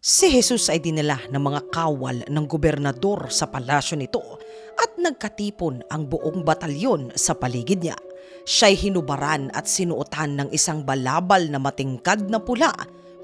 Si Jesus ay dinala ng mga kawal ng gobernador sa palasyo nito at nagkatipon ang buong batalyon sa paligid niya. Siya'y hinubaran at sinuotan ng isang balabal na matingkad na pula.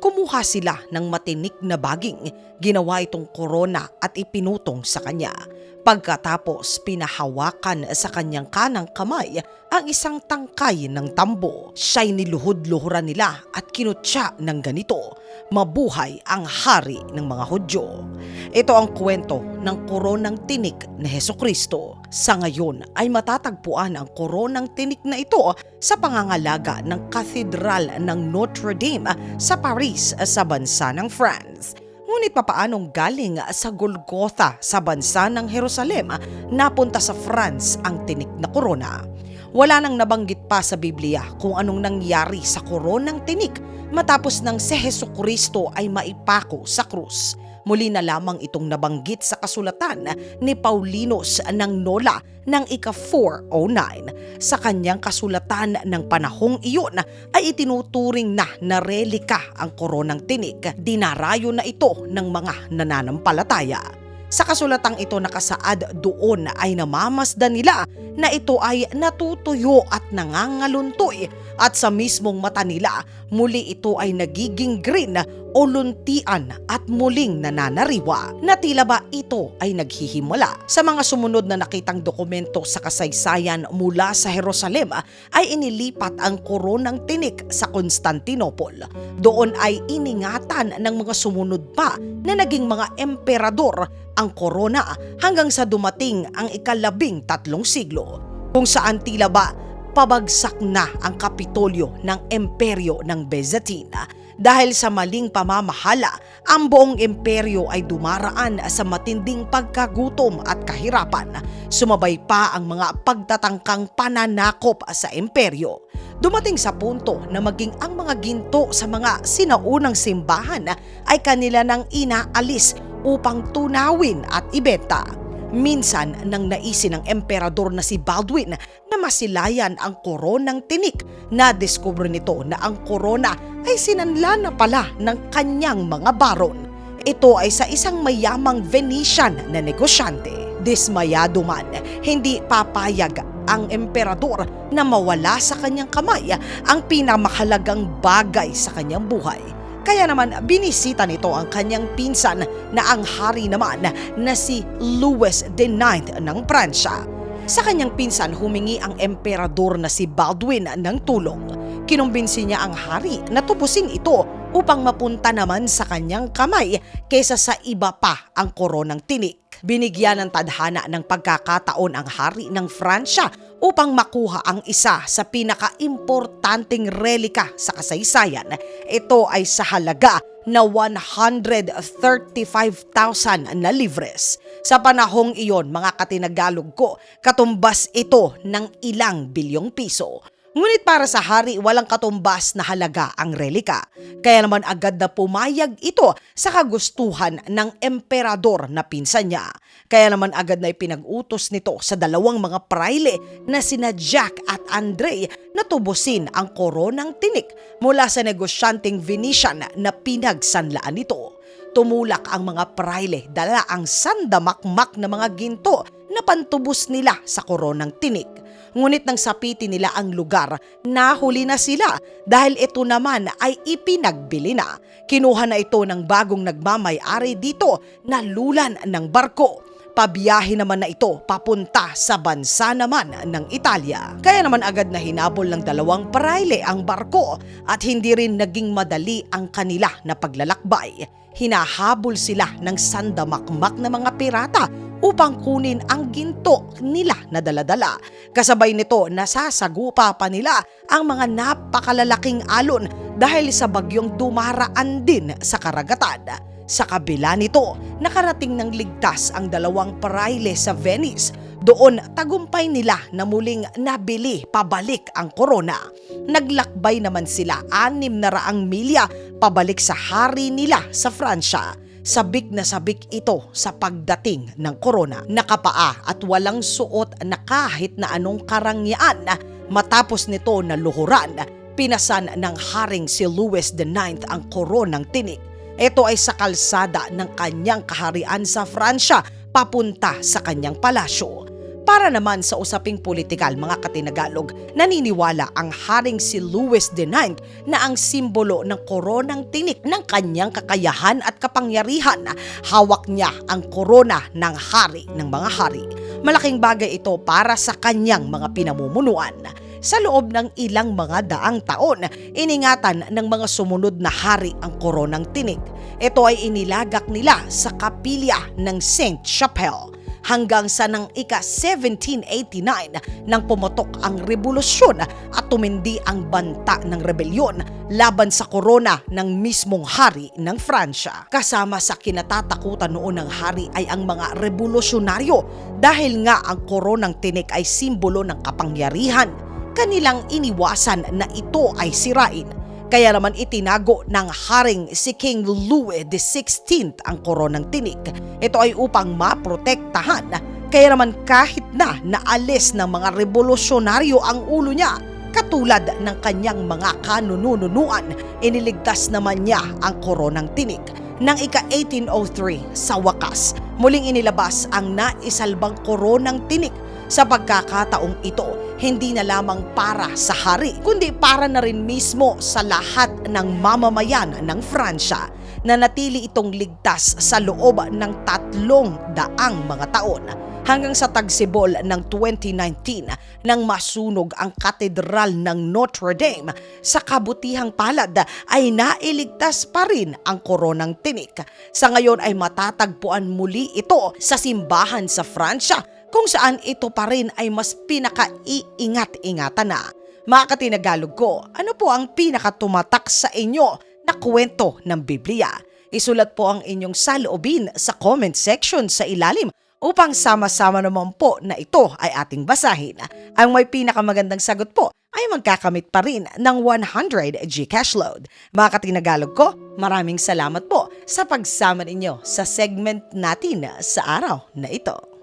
Kumuha sila ng matinik na baging, ginawa itong korona at ipinutong sa kanya. Pagkatapos pinahawakan sa kanyang kanang kamay ang isang tangkay ng tambo. Siya'y niluhod-luhuran nila at kinutya ng ganito, "Mabuhay ang hari ng mga Hudyo." Ito ang kwento ng koronang tinik ni Hesukristo. Sa ngayon ay matatagpuan ang koronang tinik na ito sa pangangalaga ng Katedral ng Notre Dame sa Paris sa bansa ng France. Ngunit papaanong galing sa Golgotha sa bansa ng Jerusalem napunta sa France ang tinik na korona? Wala nang nabanggit pa sa Biblia kung anong nangyari sa koronang tinik matapos nang si Hesukristo ay maipako sa krus. Muli na lamang itong nabanggit sa kasulatan ni Paulinus ng Nola ng ika-409. Sa kanyang kasulatan ng panahong iyon ay itinuturing na relika ang koronang tinik. Dinarayo na ito ng mga nananampalataya. Sa kasulatang ito nakasaad doon ay namamasdan nila na ito ay natutuyo at nangangaluntoy at sa mismong mata nila muli ito ay nagiging green o luntian at muling nananariwa na tila ba ito ay naghihimala. Sa mga sumunod na nakitang dokumento sa kasaysayan mula sa Jerusalem ay inilipat ang koronang tinik sa Constantinople. Doon ay iningatan ng mga sumunod pa na naging mga emperador ang korona hanggang sa dumating ang ika-13 siglo, kung saan tila ba pabagsak na ang Kapitolyo ng Imperyo ng Byzantine. Dahil sa maling pamamahala, ang buong imperyo ay dumaraan sa matinding pagkagutom at kahirapan. Sumabay pa ang mga pagtatangkang pananakop sa imperyo. Dumating sa punto na maging ang mga ginto sa mga sinaunang simbahan ay kanila nang inaalis upang tunawin at ibenta. Minsan nang naisin ng emperador na si Baldwin na masilayan ang koronang tinik, nadiskubre nito na ang korona ay sinanla na pala ng kanyang mga baron. Ito ay sa isang mayamang Venetian na negosyante. Dismayado man, hindi papayag ang emperador na mawala sa kanyang kamay ang pinamahalagang bagay sa kanyang buhay. Kaya naman binisita nito ang kanyang pinsan na ang hari naman na si Louis IX ng Pransya. Sa kanyang pinsan humingi ang emperador na si Baldwin ng tulong. Kinumbinsi niya ang hari na tubusin ito upang mapunta naman sa kanyang kamay kaysa sa iba pa ang koronang tinik. Binigyan ng tadhana ng pagkakataon ang hari ng Pransya upang makuha ang isa sa pinaka-importanting relika sa kasaysayan. Ito ay sa halaga na 135,000 na livres. Sa panahong iyon, mga katinagalog ko, katumbas ito ng ilang bilyong piso. Ngunit para sa hari, walang katumbas na halaga ang relika. Kaya naman agad na pumayag ito sa kagustuhan ng emperador na pinsan niya. Kaya naman agad na ipinag-utos nito sa dalawang mga praile na sina Jack at Andre na tubusin ang koronang tinik mula sa negosyanteng Venetian na pinagsanlaan nito. Tumulak ang mga praile, dala ang sandamakmak na mga ginto na pantubos nila sa koronang tinik. Ngunit nang sapitin nila ang lugar, nahuli na sila dahil ito naman ay ipinagbili na. Kinuha na ito ng bagong nagmamay-ari dito na lulan ng barko. Pabiyahe naman na ito papunta sa bansa naman ng Italia. Kaya naman agad na hinabol ng dalawang praile ang barko at hindi rin naging madali ang kanila na paglalakbay. Hinahabol sila ng sandamakmak na mga pirata upang kunin ang ginto nila na daladala. Kasabay nito, nasasagupa pa nila ang mga napakalalaking alon dahil sa bagyong dumaraan din sa karagatan. Sa kabila nito, nakarating ng ligtas ang dalawang praile sa Venice. Doon tagumpay nila na muling nabili pabalik ang korona. Naglakbay naman sila 600 milya pabalik sa hari nila sa Pransya. Sabik na sabik ito sa pagdating ng korona. Nakapaa at walang suot na kahit na anong karangyaan. Matapos nito na luhuran, pinasan ng haring si Louis IX ang koronang tinik. Ito ay sa kalsada ng kanyang kaharian sa Fransya papunta sa kanyang palasyo. Para naman sa usaping politikal, mga katinagalog, naniniwala ang haring si Louis IX na ang simbolo ng koronang tinik ng kanyang kakayahan at kapangyarihan. Hawak niya ang korona ng hari ng mga hari. Malaking bagay ito para sa kanyang mga pinamumunuan. Sa loob ng ilang mga daang taon, iningatan ng mga sumunod na hari ang koronang tinik. Ito ay inilagak nila sa kapilya ng Saint Chapelle. Hanggang sa nang ika-1789 nang pumutok ang revolusyon at tumindi ang banta ng rebelyon laban sa korona ng mismong hari ng Fransya. Kasama sa kinatatakutan noon ng hari ay ang mga revolusyonaryo dahil nga ang koronang tinik ay simbolo ng kapangyarihan. Kanilang iniwasan na ito ay sirain. Kaya naman itinago ng haring si King Louis XVI ang koronang tinik. Ito ay upang maprotektahan. Kaya naman kahit na naalis ng mga revolusyonaryo ang ulo niya, katulad ng kanyang mga kanununuan, iniligtas naman niya ang koronang tinik. Nang ika-1803, sa wakas, muling inilabas ang naisalbang koronang tinik. Sa pagkakataong ito, hindi na lamang para sa hari, kundi para na rin mismo sa lahat ng mamamayan ng Fransya. Nanatili itong ligtas sa loob ng 300 mga taon. Hanggang sa tagsibol ng 2019 nang masunog ang katedral ng Notre Dame, sa kabutihang palad ay nailigtas pa rin ang koronang tinik. Sa ngayon ay matatagpuan muli ito sa simbahan sa Fransya, kung saan ito pa rin ay mas pinaka-iingat-ingatan na. Mga katinagalog ko, ano po ang pinakatumatak sa inyo na kwento ng Biblia? Isulat po ang inyong saloobin sa comment section sa ilalim upang sama-sama naman po na ito ay ating basahin. Ang may pinakamagandang sagot po ay magkakamit pa rin ng 100 Gcash load. Mga katinagalog ko, maraming salamat po sa pagsama ninyo sa segment natin sa araw na ito.